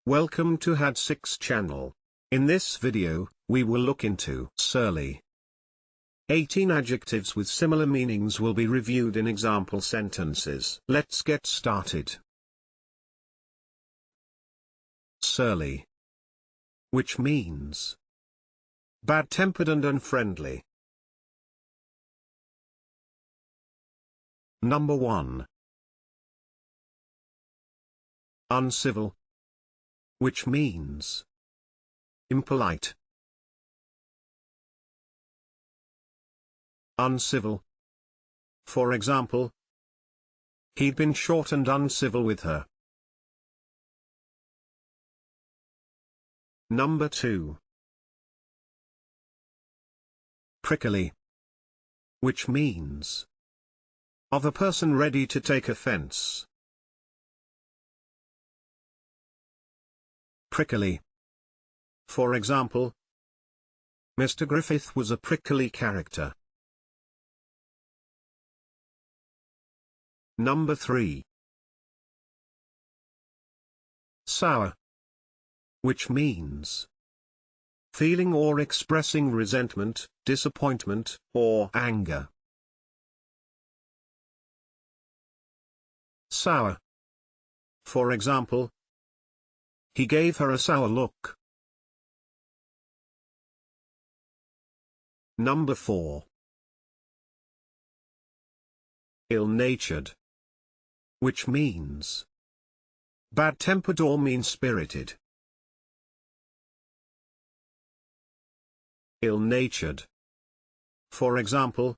Welcome to Had6 channel. In this video, we will look into surly. 18 adjectives with similar meanings will be reviewed in example sentences. Let's get started. Surly, which means bad-tempered and unfriendly. Number 1. Uncivil, which means impolite. Uncivil. For example, he'd been short and uncivil with her. Number 2. Prickly, which means of a person ready to take offense. Prickly. For example, Mr. Griffith was a prickly character. Number 3. Sour, which means feeling or expressing resentment, disappointment, or anger. Sour. For example, he gave her a sour look. Number 4. Ill-natured, which means bad-tempered or mean-spirited. Ill-natured. For example,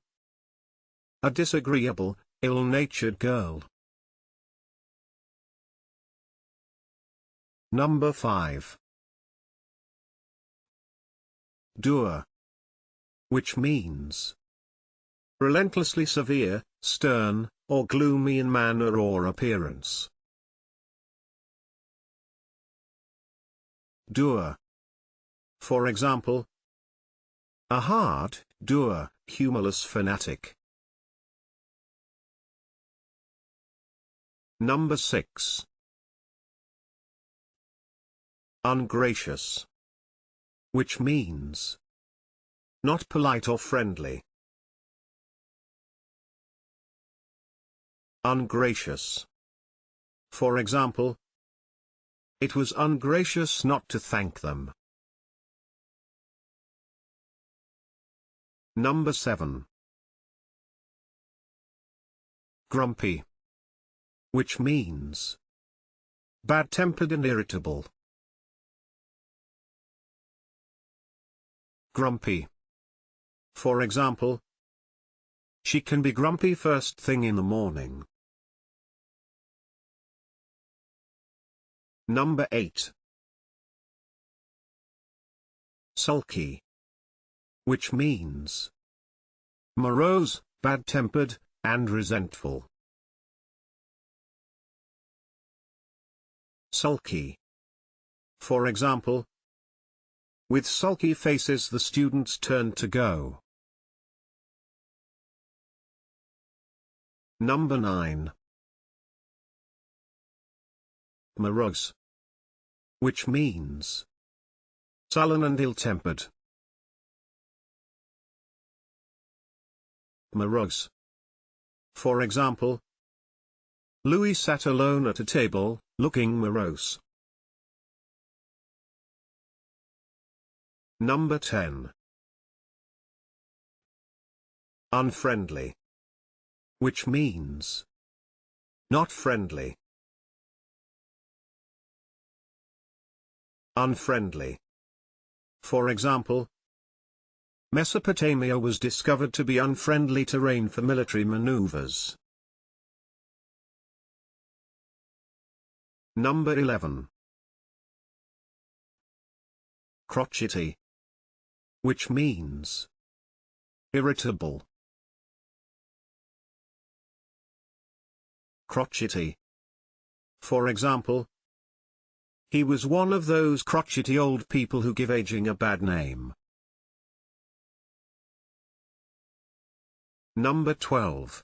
a disagreeable, ill-natured girl. Number 5. Dour, which means relentlessly severe, stern, or gloomy in manner or appearance. Dour. For example, a hard, dour, humorless fanatic. Number 6. Ungracious, which means not polite or friendly. Ungracious. For example, it was ungracious not to thank them. Number 7. Grumpy, which means bad-tempered and irritable. Grumpy. For example, she can be grumpy first thing in the morning. Number 8. Sulky, which means morose, bad-tempered, and resentful. Sulky. For example, with sulky faces the students turned to go. Number 9. Morose, which means sullen and ill-tempered. Morose. For example, Louis sat alone at a table, looking morose. Number 10. Unfriendly, which means not friendly. Unfriendly. For example, Mesopotamia was discovered to be unfriendly terrain for military maneuvers. Number 11. Crotchety, which means irritable. Crotchety. For example, he was one of those crotchety old people who give aging a bad name. Number 12.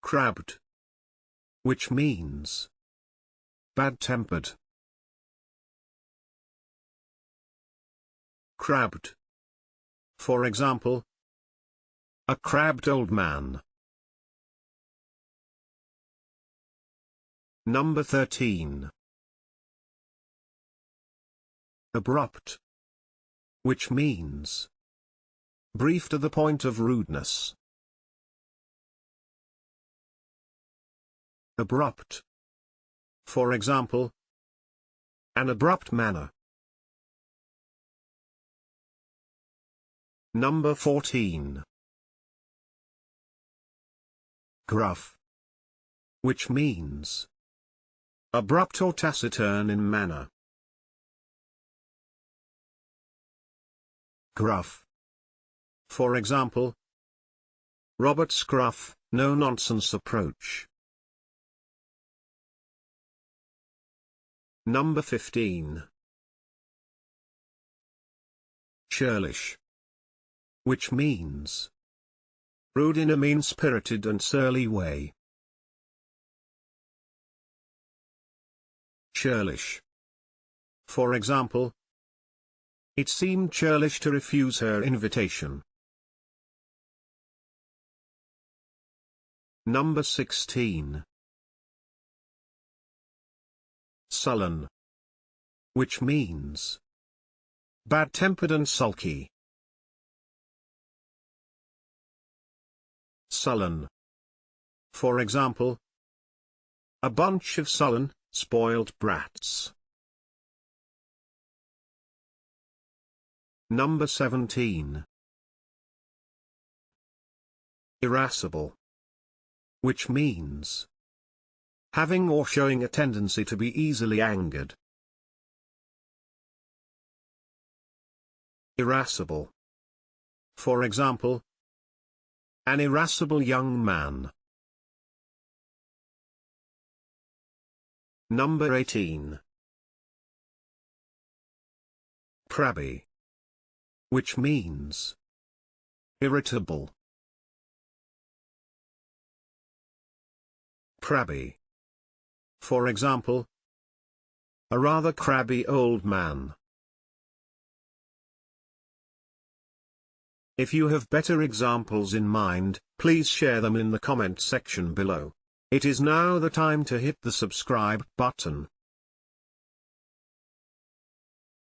Crabbed, which means bad-tempered, crabbed. For example, a crabbed old man. Number 13. Abrupt, which means brief to the point of rudeness. Abrupt. For example, an abrupt manner. Number 14. Gruff, which means abrupt or taciturn in manner. Gruff. For example, Robert's gruff, no-nonsense approach. Number 15. Churlish, which means rude in a mean-spirited and surly way. Churlish. For example, it seemed churlish to refuse her invitation. Number 16. Sullen, which means bad-tempered and sulky. Sullen. For example, a bunch of sullen, spoiled brats. Number 17. Irascible, which means having or showing a tendency to be easily angered. Irascible. For example, an irascible young man. Number 18. Crabby, which means irritable. Crabby. For example, a rather crabby old man. If you have better examples in mind, please share them in the comment section below. It is now the time to hit the subscribe button.